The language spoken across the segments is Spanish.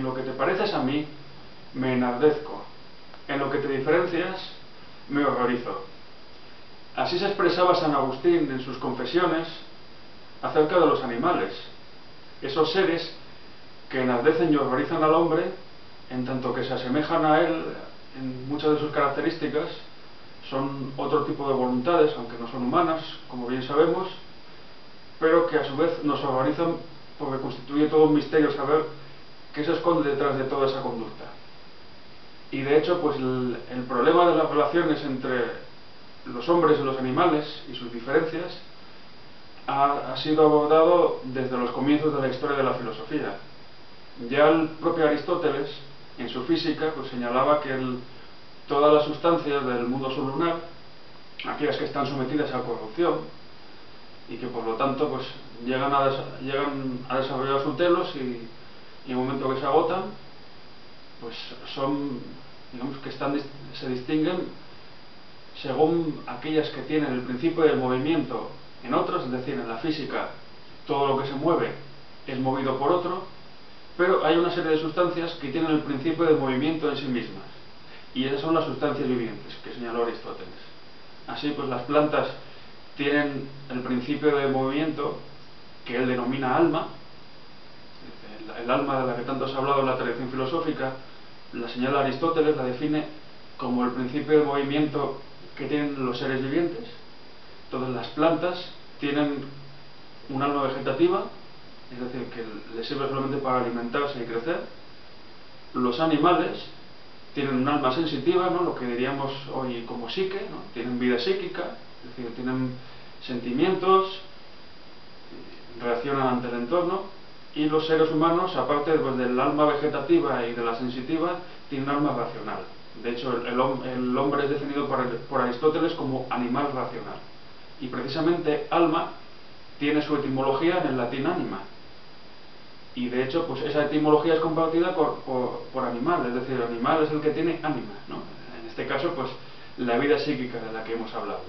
lo que te pareces a mí, me enardezco. En lo que te diferencias, me horrorizo. Así se expresaba San Agustín en sus confesiones acerca de los animales, esos seres que enardecen y horrorizan al hombre, en tanto que se asemejan a él en muchas de sus características. Son otro tipo de voluntades, aunque no son humanas, como bien sabemos, pero que a su vez nos horrorizan porque constituye todo un misterio saber qué se esconde detrás de toda esa conducta. Y de hecho, pues el problema de las relaciones entre los hombres y los animales y sus diferencias ha sido abordado desde los comienzos de la historia de la filosofía. Ya el propio Aristóteles, en su física, pues señalaba que todas las sustancias del mundo sublunar, aquellas que están sometidas a corrupción y que por lo tanto pues llegan a desarrollar su telos, y en el momento que se agotan, pues son, digamos que se distinguen según aquellas que tienen el principio del movimiento en otros. Es decir, en la física todo lo que se mueve es movido por otro, pero hay una serie de sustancias que tienen el principio de movimiento en sí mismas, y esas son las sustancias vivientes que señaló Aristóteles. Así pues, las plantas tienen el principio de movimiento que él denomina alma. El alma de la que tanto se ha hablado en la tradición filosófica la señala Aristóteles, la define como el principio de movimiento que tienen los seres vivientes. Entonces las plantas tienen un alma vegetativa, es decir, que les sirve solamente para alimentarse y crecer. Los animales tienen un alma sensitiva, ¿no?, lo que diríamos hoy como psique, ¿no? Tienen vida psíquica, es decir, tienen sentimientos, reaccionan ante el entorno. Y los seres humanos, aparte pues, del alma vegetativa y de la sensitiva, tienen un alma racional. De hecho, el hombre es definido por Aristóteles como animal racional. Y precisamente alma tiene su etimología en el latín anima. Y de hecho, pues esa etimología es compartida por animal, es decir, el animal es el que tiene ánima, ¿no? En este caso, pues la vida psíquica de la que hemos hablado.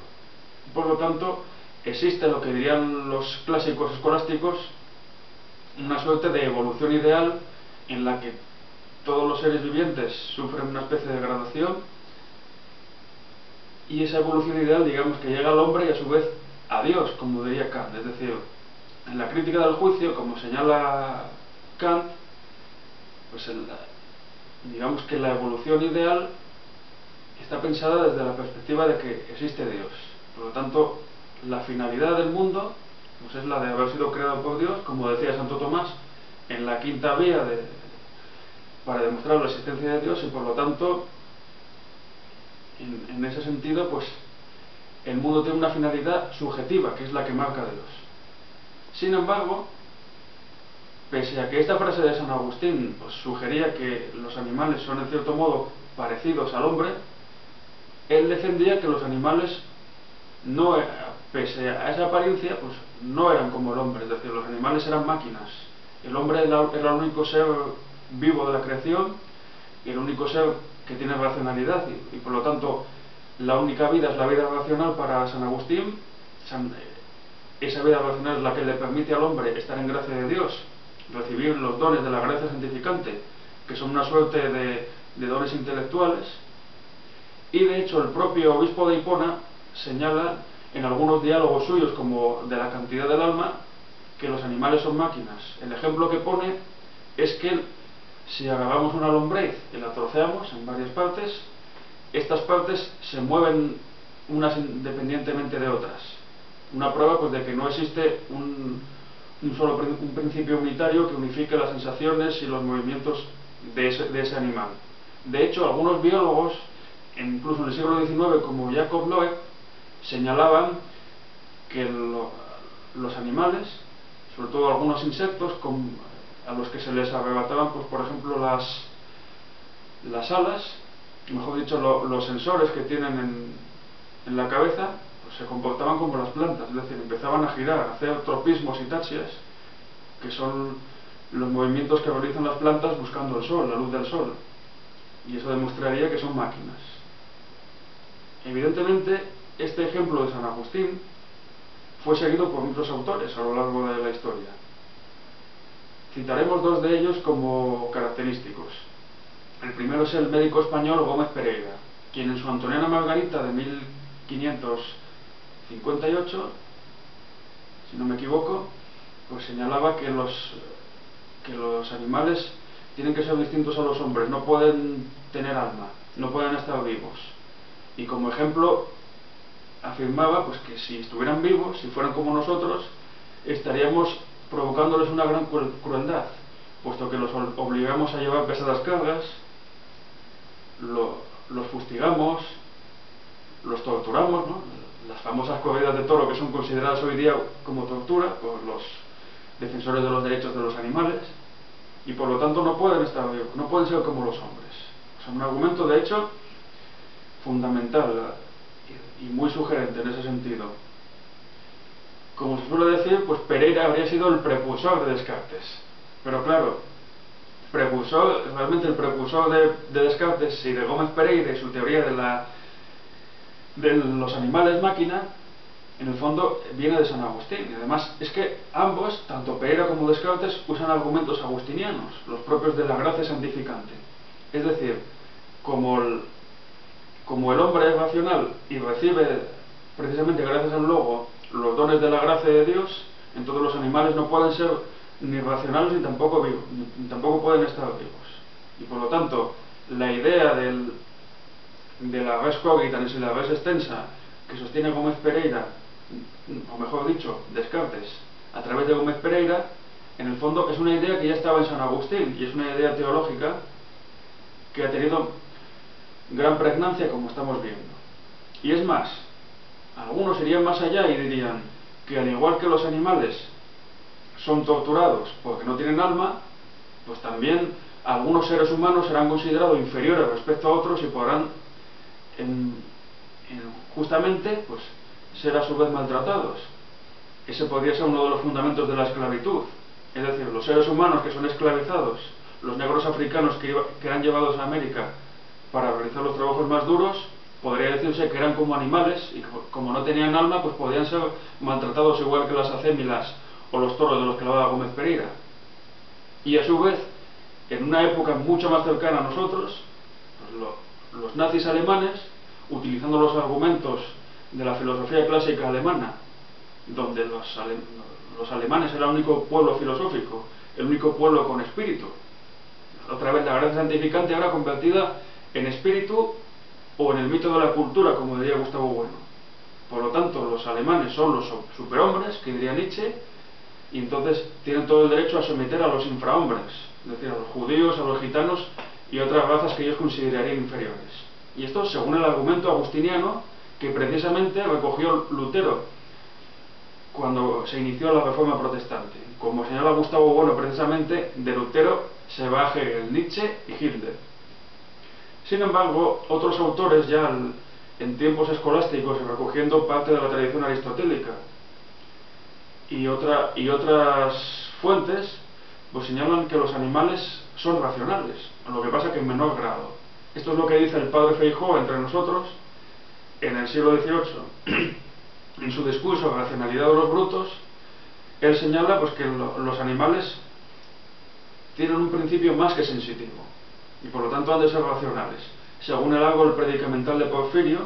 Por lo tanto, existe lo que dirían los clásicos escolásticos, una suerte de evolución ideal en la que todos los seres vivientes sufren una especie de gradación, y esa evolución ideal, digamos, que llega al hombre y a su vez a Dios, como diría Kant. Es decir, en la crítica del juicio, como señala Kant, pues digamos que la evolución ideal está pensada desde la perspectiva de que existe Dios. Por lo tanto, la finalidad del mundo pues es la de haber sido creado por Dios, como decía Santo Tomás, en la quinta vía para demostrar la existencia de Dios. Y por lo tanto, en ese sentido, pues el mundo tiene una finalidad subjetiva, que es la que marca Dios. Sin embargo, pese a que esta frase de San Agustín pues, sugería que los animales son en cierto modo parecidos al hombre, él defendía que los animales, no, pese a esa apariencia, pues no eran como el hombre. Es decir, los animales eran máquinas. El hombre era el único ser vivo de la creación, y el único ser que tiene racionalidad, y por lo tanto la única vida es la vida racional para San Agustín. Esa vida racional es la que le permite al hombre estar en gracia de Dios, recibir los dones de la gracia santificante, que son una suerte de dones intelectuales. Y de hecho el propio obispo de Hipona señala en algunos diálogos suyos, como de la cantidad del alma, que los animales son máquinas. El ejemplo que pone es que si agarramos una lombriz y la troceamos en varias partes, estas partes se mueven unas independientemente de otras. Una prueba pues de que no existe un principio unitario que unifique las sensaciones y los movimientos de ese animal. De hecho, algunos biólogos, incluso en el siglo XIX, como Jacob Loeb, señalaban que los animales, sobre todo algunos insectos, a los que se les arrebataban, pues, por ejemplo, las alas, mejor dicho, los sensores que tienen en la cabeza, pues se comportaban como las plantas. Es decir, empezaban a girar, a hacer tropismos y taxias, que son los movimientos que realizan las plantas buscando el sol, la luz del sol. Y eso demostraría que son máquinas. Evidentemente, este ejemplo de San Agustín fue seguido por muchos autores a lo largo de la historia. citaremos dos de ellos como característicos. El primero es el médico español Gómez Pereira, quien en su Antoniana Margarita de 1558, si no me equivoco, pues señalaba que los animales tienen que ser distintos a los hombres, no pueden tener alma, no pueden estar vivos. Y como ejemplo afirmaba pues que si estuvieran vivos, si fueran como nosotros, estaríamos provocándoles una gran crueldad, puesto que los obligamos a llevar pesadas cargas, los fustigamos, los torturamos, ¿no? Las famosas corridas de toro que son consideradas hoy día como tortura por los defensores de los derechos de los animales, y por lo tanto no pueden estar vivos, no pueden ser como los hombres. O sea, un argumento de hecho fundamental y muy sugerente en ese sentido. Como se suele decir, pues Pereira habría sido el precursor de Descartes, pero claro, realmente el precursor de Descartes y de Gómez Pereira y su teoría de los animales máquina, en el fondo viene de San Agustín. Y además es que ambos, tanto Pereira como Descartes, usan argumentos agustinianos, los propios de la gracia santificante. Es decir, como el hombre es racional y recibe precisamente gracias al logo los dones de la gracia de Dios, entonces los animales no pueden ser ni racionales ni tampoco vivos, ni tampoco pueden estar vivos. Y por lo tanto, la idea de la res cogitans y la res extensa que sostiene Gómez Pereira, o mejor dicho, Descartes, a través de Gómez Pereira, en el fondo es una idea que ya estaba en San Agustín, y es una idea teológica que ha tenido gran pregnancia, como estamos viendo. Y es más, algunos irían más allá y dirían que al igual que los animales son torturados porque no tienen alma, pues también algunos seres humanos serán considerados inferiores respecto a otros y podrán justamente pues ser a su vez maltratados. Ese podría ser uno de los fundamentos de la esclavitud. Es decir, los seres humanos que son esclavizados, los negros africanos que eran llevados a América para realizar los trabajos más duros, podría decirse que eran como animales y como no tenían alma, pues podían ser maltratados igual que las acémilas o los toros de los que hablaba Gómez Pereira. Y a su vez, en una época mucho más cercana a nosotros, pues los nazis alemanes, utilizando los argumentos de la filosofía clásica alemana, donde los alemanes eran el único pueblo filosófico, el único pueblo con espíritu, otra vez la gracia santificante ahora convertida en espíritu o en el mito de la cultura, como diría Gustavo Bueno. Por lo tanto, los alemanes son los superhombres, que diría Nietzsche, y entonces tienen todo el derecho a someter a los infrahombres, es decir, a los judíos, a los gitanos y otras razas que ellos considerarían inferiores. Y esto según el argumento agustiniano que precisamente recogió Lutero cuando se inició la Reforma Protestante. Como señala Gustavo Bueno, precisamente de Lutero se va a Hegel, Nietzsche y Hitler. Sin embargo, otros autores ya en tiempos escolásticos, recogiendo parte de la tradición aristotélica y otras fuentes, pues señalan que los animales son racionales, lo que pasa que en menor grado. Esto es lo que dice el padre Feijóo entre nosotros en el siglo XVIII. En su discurso Racionalidad de los brutos, él señala pues que los animales tienen un principio más que sensitivo y por lo tanto han de ser racionales, según el árbol predicamental de Porfirio,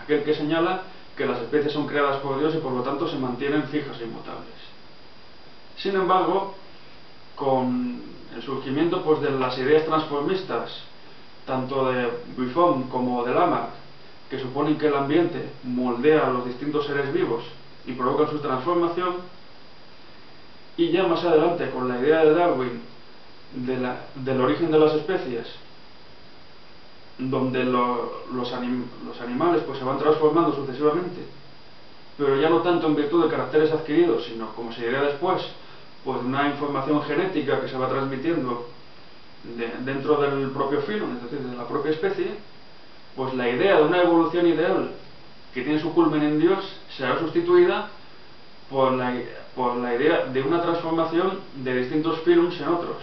aquel que señala que las especies son creadas por Dios y por lo tanto se mantienen fijas e inmutables. Sin embargo, con el surgimiento pues de las ideas transformistas, tanto de Buffon como de Lamarck, que suponen que el ambiente moldea a los distintos seres vivos y provoca su transformación, y ya más adelante con la idea de Darwin del origen de las especies, donde los animales pues se van transformando sucesivamente, pero ya no tanto en virtud de caracteres adquiridos, sino, como se diría después, pues una información genética que se va transmitiendo dentro del propio filo, es decir, de la propia especie. Pues la idea de una evolución ideal que tiene su culmen en Dios será sustituida por la idea de una transformación de distintos filums en otros,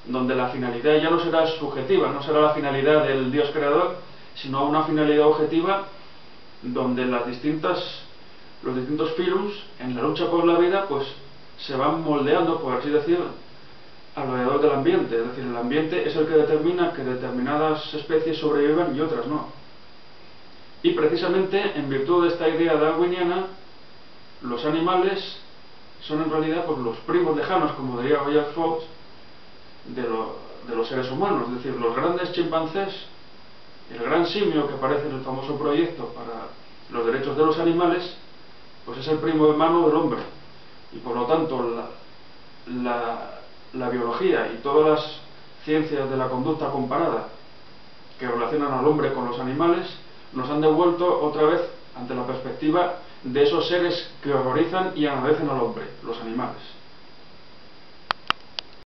donde la finalidad ya no será subjetiva, no será la finalidad del Dios creador, sino una finalidad objetiva, donde los distintos filums en la lucha por la vida pues se van moldeando, por así decirlo, alrededor del ambiente, es decir, el ambiente es el que determina que determinadas especies sobrevivan y otras no. Y precisamente en virtud de esta idea darwiniana, los animales son en realidad pues, los primos lejanos, como diría Roger Fox, de los seres humanos, es decir, los grandes chimpancés, el gran simio que aparece en el famoso proyecto para los derechos de los animales, pues es el primo hermano del hombre, y por lo tanto la biología y todas las ciencias de la conducta comparada que relacionan al hombre con los animales nos han devuelto otra vez ante la perspectiva de esos seres que horrorizan y agradecen al hombre, los animales.